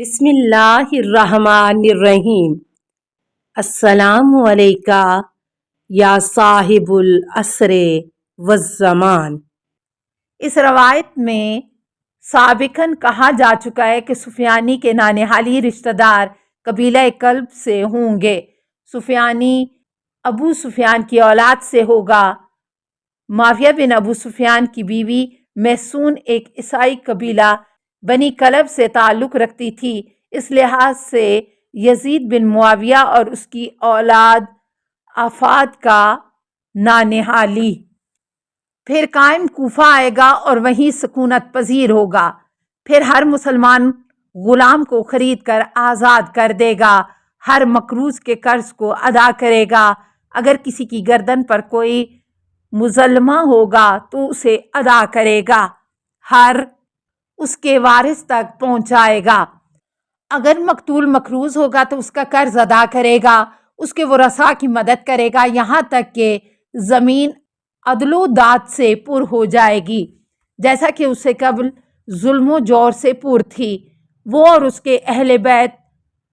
بسم اللہ الرحمن الرحیم۔ السلام علیکہ یا صاحب العصر والزمان۔ اس روایت میں سابقاً کہا جا چکا ہے کہ سفیانی کے نانہالی رشتہ دار قبیلہ کلب سے ہوں گے۔ سفیانی ابو سفیان کی اولاد سے ہوگا۔ معاویہ بن ابو سفیان کی بیوی محسون ایک عیسائی قبیلہ بنی کلب سے تعلق رکھتی تھی، اس لحاظ سے یزید بن معاویہ اور اس کی اولاد افاد کا نانہالی۔ پھر قائم کوفہ آئے گا اور وہیں سکونت پذیر ہوگا۔ پھر ہر مسلمان غلام کو خرید کر آزاد کر دے گا، ہر مقروض کے قرض کو ادا کرے گا، اگر کسی کی گردن پر کوئی مظلمہ ہوگا تو اسے ادا کرے گا، ہر اس کے وارث تک پہنچائے گا، اگر مقتول مقروض ہوگا تو اس کا قرض ادا کرے گا، اس کے ورثاء کی مدد کرے گا، یہاں تک کہ زمین عدل و داد سے پر ہو جائے گی، جیسا کہ اسے قبل ظلم و جور سے پر تھی۔ وہ اور اس کے اہل بیت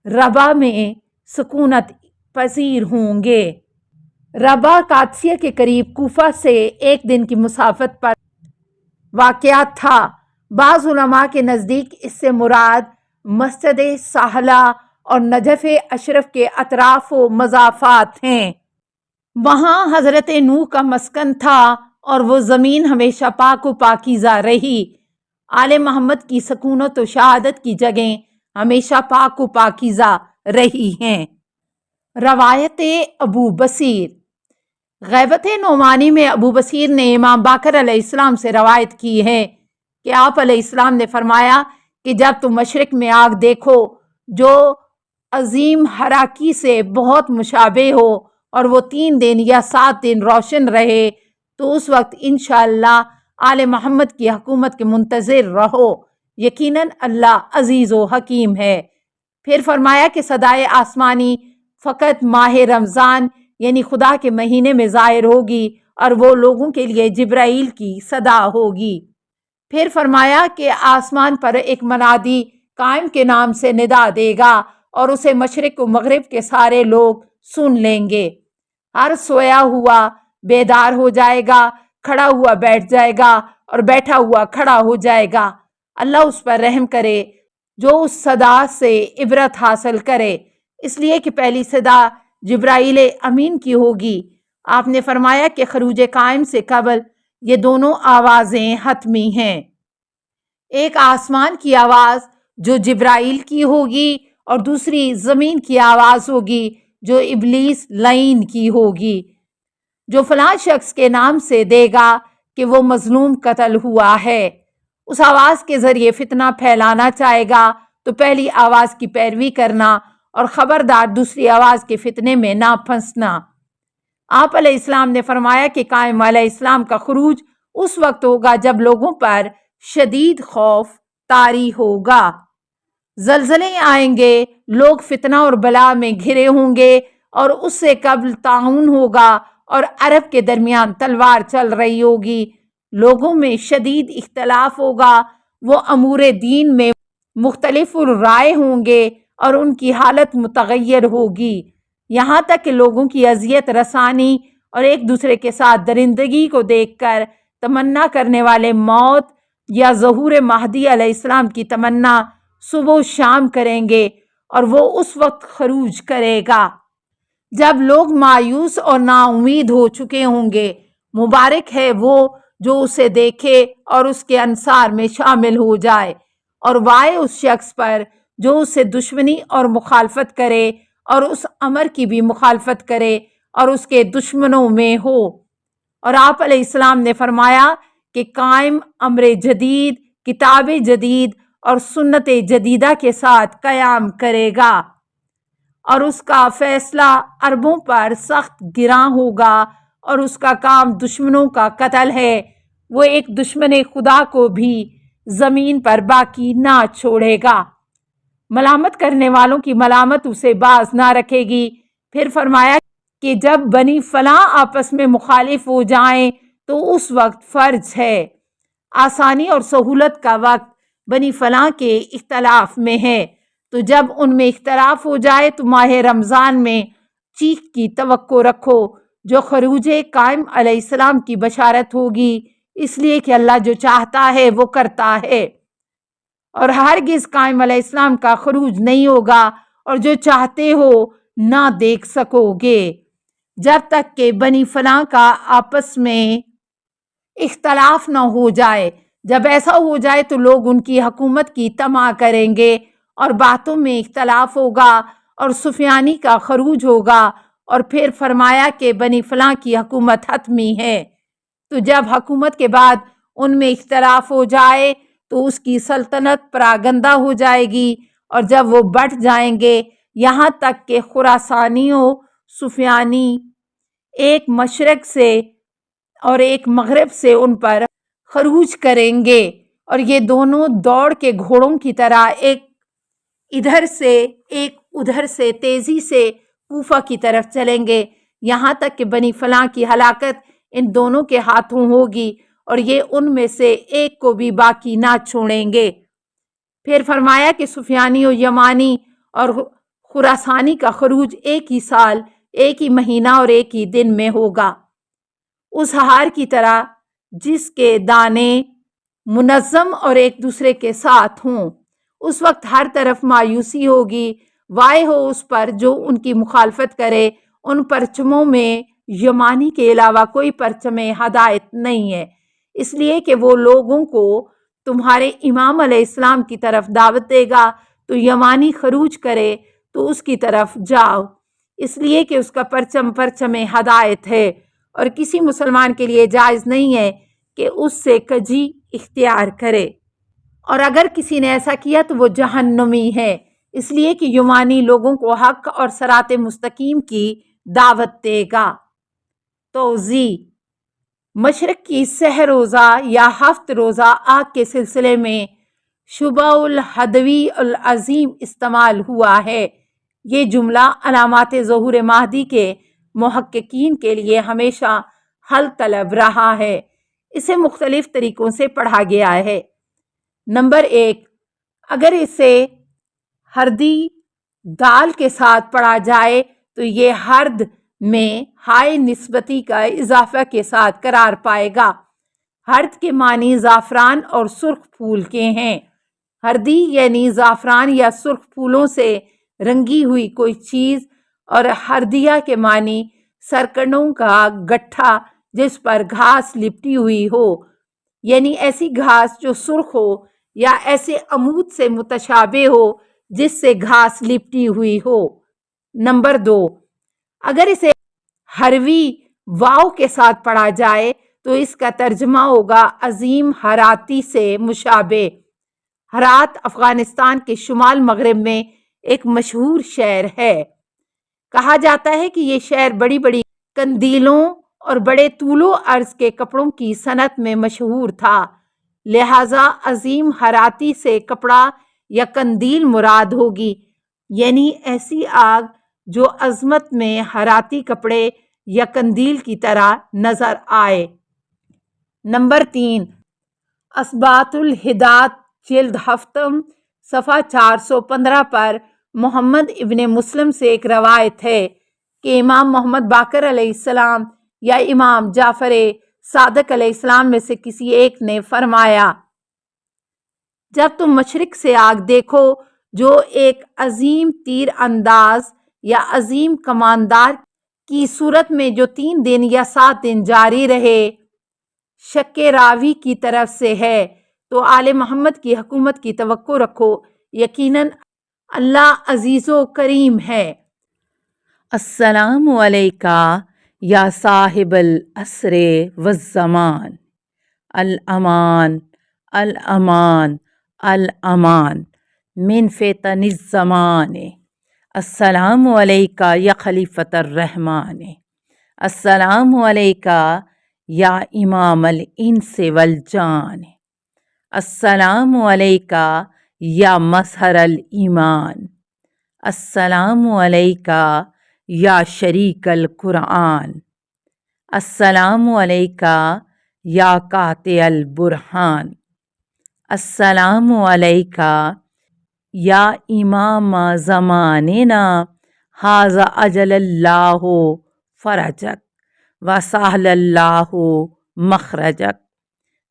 ربا میں سکونت پذیر ہوں گے۔ ربا قادسیہ کے قریب کوفہ سے ایک دن کی مسافت پر واقع تھا۔ بعض علماء کے نزدیک اس سے مراد مسجد سہلہ اور نجف اشرف کے اطراف و مضافات ہیں۔ وہاں حضرت نوح کا مسکن تھا اور وہ زمین ہمیشہ پاک و پاکیزہ رہی۔ آل محمد کی سکونت و شہادت کی جگہیں ہمیشہ پاک و پاکیزہ رہی ہیں۔ روایت ابو بصیر۔ غیبت نعمانی میں ابو بصیر نے امام باقر علیہ السلام سے روایت کی ہے کہ آپ علیہ السلام نے فرمایا کہ جب تم مشرق میں آگ دیکھو جو عظیم حراکی سے بہت مشابہ ہو اور وہ 3 دن یا 7 دن روشن رہے تو اس وقت انشاءاللہ آل محمد کی حکومت کے منتظر رہو، یقیناً اللہ عزیز و حکیم ہے۔ پھر فرمایا کہ صدائے آسمانی فقط ماہ رمضان یعنی خدا کے مہینے میں ظاہر ہوگی اور وہ لوگوں کے لیے جبرائیل کی صدا ہوگی۔ پھر فرمایا کہ آسمان پر ایک منادی قائم کے نام سے ندا دے گا اور اسے مشرق و مغرب کے سارے لوگ سن لیں گے۔ ہر سویا ہوا بیدار ہو جائے گا، کھڑا ہوا بیٹھ جائے گا اور بیٹھا ہوا کھڑا ہو جائے گا۔ اللہ اس پر رحم کرے جو اس صدا سے عبرت حاصل کرے، اس لیے کہ پہلی صدا جبرائیل امین کی ہوگی۔ آپ نے فرمایا کہ خروج قائم سے قبل یہ دونوں آوازیں حتمی ہیں، ایک آسمان کی آواز جو جبرائیل کی ہوگی اور دوسری زمین کی آواز ہوگی جو ابلیس لعین کی ہوگی، جو فلاں شخص کے نام سے دے گا کہ وہ مظلوم قتل ہوا ہے۔ اس آواز کے ذریعے فتنہ پھیلانا چاہے گا تو پہلی آواز کی پیروی کرنا اور خبردار دوسری آواز کے فتنے میں نہ پھنسنا۔ آپ علیہ السلام نے فرمایا کہ قائم علیہ السلام کا خروج اس وقت ہوگا جب لوگوں پر شدید خوف طاری ہوگا، زلزلے آئیں گے، لوگ فتنہ اور بلا میں گھرے ہوں گے، اور اس سے قبل طاعون ہوگا اور عرب کے درمیان تلوار چل رہی ہوگی، لوگوں میں شدید اختلاف ہوگا، وہ امور دین میں مختلف رائے ہوں گے اور ان کی حالت متغیر ہوگی، یہاں تک کہ لوگوں کی اذیت رسانی اور ایک دوسرے کے ساتھ درندگی کو دیکھ کر تمنا کرنے والے موت یا ظہور مہدی علیہ السلام کی تمنا صبح و شام کریں گے، اور وہ اس وقت خروج کرے گا جب لوگ مایوس اور نا امید ہو چکے ہوں گے۔ مبارک ہے وہ جو اسے دیکھے اور اس کے انصار میں شامل ہو جائے، اور وائے اس شخص پر جو اس سے دشمنی اور مخالفت کرے اور اس امر کی بھی مخالفت کرے اور اس کے دشمنوں میں ہو۔ اور آپ علیہ السلام نے فرمایا کہ قائم امر جدید، کتاب جدید اور سنت جدیدہ کے ساتھ قیام کرے گا، اور اس کا فیصلہ عربوں پر سخت گراں ہوگا، اور اس کا کام دشمنوں کا قتل ہے، وہ ایک دشمن خدا کو بھی زمین پر باقی نہ چھوڑے گا، ملامت کرنے والوں کی ملامت اسے باز نہ رکھے گی۔ پھر فرمایا کہ جب بنی فلاں آپس میں مخالف ہو جائیں تو اس وقت فرض ہے، آسانی اور سہولت کا وقت بنی فلاں کے اختلاف میں ہے، تو جب ان میں اختلاف ہو جائے تو ماہ رمضان میں چیخ کی توقع رکھو، جو خروج قائم علیہ السلام کی بشارت ہوگی، اس لیے کہ اللہ جو چاہتا ہے وہ کرتا ہے، اور ہرگز قائم علیہ السلام کا خروج نہیں ہوگا، اور جو چاہتے ہو نہ دیکھ سکو گے، جب تک کہ بنی فلاں کا آپس میں اختلاف نہ ہو جائے۔ جب ایسا ہو جائے تو لوگ ان کی حکومت کی طمع کریں گے اور باتوں میں اختلاف ہوگا اور سفیانی کا خروج ہوگا، اور پھر فرمایا کہ بنی فلاں کی حکومت حتمی ہے۔ تو جب حکومت کے بعد ان میں اختلاف ہو جائے تو اس کی سلطنت پراگندہ ہو جائے گی، اور جب وہ بٹ جائیں گے یہاں تک کہ خراسانی و سفیانی ایک مشرق سے اور ایک مغرب سے ان پر خروج کریں گے، اور یہ دونوں دوڑ کے گھوڑوں کی طرح ایک ادھر سے ایک ادھر سے تیزی سے کوفہ کی طرف چلیں گے، یہاں تک کہ بنی فلاں کی ہلاکت ان دونوں کے ہاتھوں ہوگی، اور یہ ان میں سے ایک کو بھی باقی نہ چھوڑیں گے۔ پھر فرمایا کہ سفیانی و یمانی اور خراسانی کا خروج ایک ہی سال، ایک ہی مہینہ اور ایک ہی دن میں ہوگا، اس ہار کی طرح جس کے دانے منظم اور ایک دوسرے کے ساتھ ہوں۔ اس وقت ہر طرف مایوسی ہوگی، وائے ہو اس پر جو ان کی مخالفت کرے۔ ان پرچموں میں یمانی کے علاوہ کوئی پرچم ہدایت نہیں ہے، اس لیے کہ وہ لوگوں کو تمہارے امام علیہ السلام کی طرف دعوت دے گا، تو یمانی خروج کرے تو اس کی طرف جاؤ، اس لیے کہ اس کا پرچم ہدایت ہے، اور کسی مسلمان کے لیے جائز نہیں ہے کہ اس سے کجی اختیار کرے، اور اگر کسی نے ایسا کیا تو وہ جہنمی ہے، اس لیے کہ یمانی لوگوں کو حق اور صراط مستقیم کی دعوت دے گا۔ توضیح: مشرق کی سہ روزہ یا ہفت روزہ آگ کے سلسلے میں شبہ الحدوی العظیم استعمال ہوا ہے۔ یہ جملہ علامات ظہور مہدی کے محققین کے لیے ہمیشہ حل طلب رہا ہے۔ اسے مختلف طریقوں سے پڑھا گیا ہے۔ نمبر 1، اگر اسے ہردی دال کے ساتھ پڑھا جائے تو یہ ہرد میں ہائے نسبتی کا اضافہ کے ساتھ قرار پائے گا۔ ہرد کے معنی زعفران اور سرخ پھول کے ہیں۔ ہردی یعنی زعفران یا سرخ پھولوں سے رنگی ہوئی کوئی چیز، اور ہردیہ کے معنی سرکنڈوں کا گٹھا جس پر گھاس لپٹی ہوئی ہو، یعنی ایسی گھاس جو سرخ ہو یا ایسے عمود سے متشابہ ہو جس سے گھاس لپٹی ہوئی ہو۔ نمبر 2، اگر اسے ہروی واو کے ساتھ پڑھا جائے تو اس کا ترجمہ ہوگا عظیم ہراتی سے مشابہ۔ ہرات افغانستان کے شمال مغرب میں ایک مشہور شہر ہے۔ کہا جاتا ہے کہ یہ شہر بڑی بڑی قندیلوں اور بڑے طول و عرض کے کپڑوں کی صنعت میں مشہور تھا، لہٰذا عظیم ہراتی سے کپڑا یا قندیل مراد ہوگی، یعنی ایسی آگ جو عظمت میں ہراتی کپڑے یا قندیل کی طرح نظر آئے۔ نمبر 3، اثبات الہدات جلد ہفتم صفحہ 415 پر محمد ابن مسلم سے ایک روایت ہے کہ امام محمد باقر علیہ السلام یا امام جعفر صادق علیہ السلام میں سے کسی ایک نے فرمایا، جب تم مشرق سے آگ دیکھو جو ایک عظیم تیر انداز یا عظیم کماندار کی صورت میں جو 3 دن یا 7 دن جاری رہے، شک راوی کی طرف سے ہے، تو آل محمد کی حکومت کی توقع رکھو، یقیناً اللہ عزیز و کریم ہے۔ السلام علیکہ یا صاحب العصر والزمان، الامان الامان الامان من فتن الزمان، السلام علیکہ یا خلیفۃ الرحمن، السلام علیکہ یا امام الانس والجان، السلام علیکہ یا مظہر الایمان، السلام علیکہ یا شریک القرآن، السلام علیکہ یا قاطع البرہان، السلام علیکہ یا امام زماننا حاذا اجل اللہ فرجک و سہل اللہ مخرجک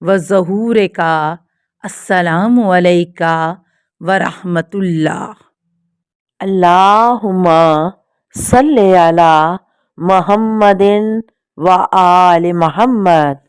و ظہور کا السلام علیکہ ورحمۃ اللہ۔ اللہم صلی علی محمد و آل محمد۔